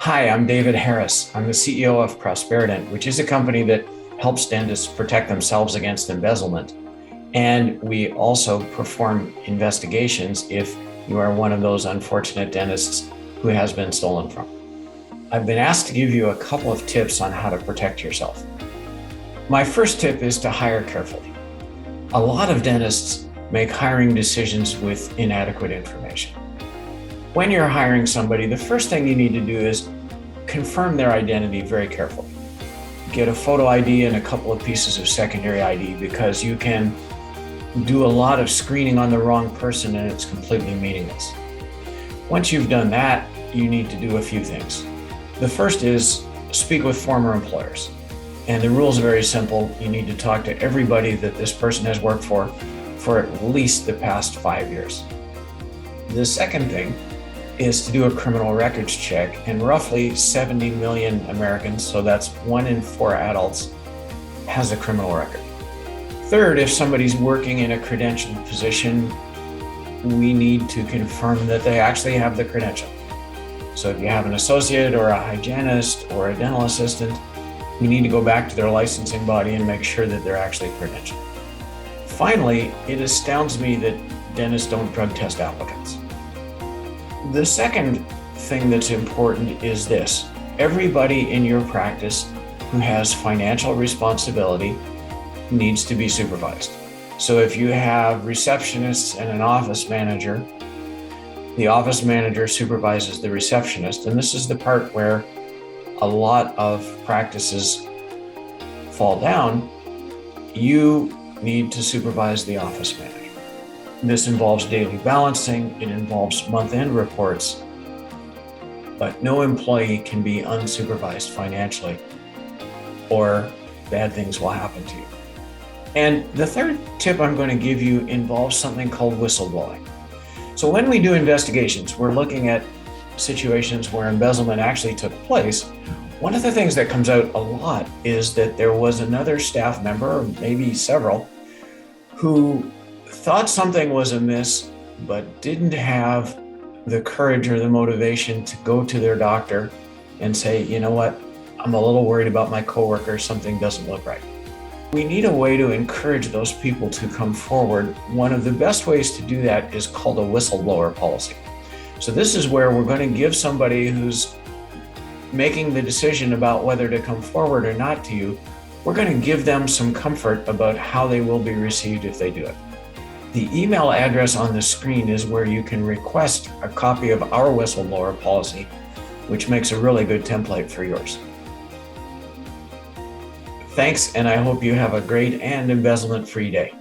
Hi, I'm David Harris. I'm the CEO of Prosperident, which is a company that helps dentists protect themselves against embezzlement. And we also perform investigations if you are one of those unfortunate dentists who has been stolen from. I've been asked to give you a couple of tips on how to protect yourself. My first tip is to hire carefully. A lot of dentists make hiring decisions with inadequate information. When you're hiring somebody, the first thing you need to do is confirm their identity very carefully. Get a photo ID and a couple of pieces of secondary ID because you can do a lot of screening on the wrong person and it's completely meaningless. Once you've done that, you need to do a few things. The first is speak with former employers. And the rules are very simple. You need to talk to everybody that this person has worked for at least the past 5 years. The second thing is to do a criminal records check, and roughly 70 million Americans, so that's 1 in 4 adults, has a criminal record. Third, if somebody's working in a credentialed position, we need to confirm that they actually have the credential. So if you have an associate or a hygienist or a dental assistant, we need to go back to their licensing body and make sure that they're actually credentialed. Finally, it astounds me that dentists don't drug test applicants. The second thing that's important is this. Everybody in your practice who has financial responsibility needs to be supervised. So if you have receptionists and an office manager, the office manager supervises the receptionist. And this is the part where a lot of practices fall down. You need to supervise the office manager. This involves daily balancing, it involves month-end reports, but no employee can be unsupervised financially or bad things will happen to you. And the third tip I'm going to give you involves something called whistleblowing. So when we do investigations, we're looking at situations where embezzlement actually took place. One of the things that comes out a lot is that there was another staff member, or maybe several, who thought something was amiss, but didn't have the courage or the motivation to go to their doctor and say, you know what, I'm a little worried about my coworker, something doesn't look right. We need a way to encourage those people to come forward. One of the best ways to do that is called a whistleblower policy. So this is where we're going to give somebody who's making the decision about whether to come forward or not to you, we're going to give them some comfort about how they will be received if they do it. The email address on the screen is where you can request a copy of our whistleblower policy, which makes a really good template for yours. Thanks, and I hope you have a great and embezzlement-free day.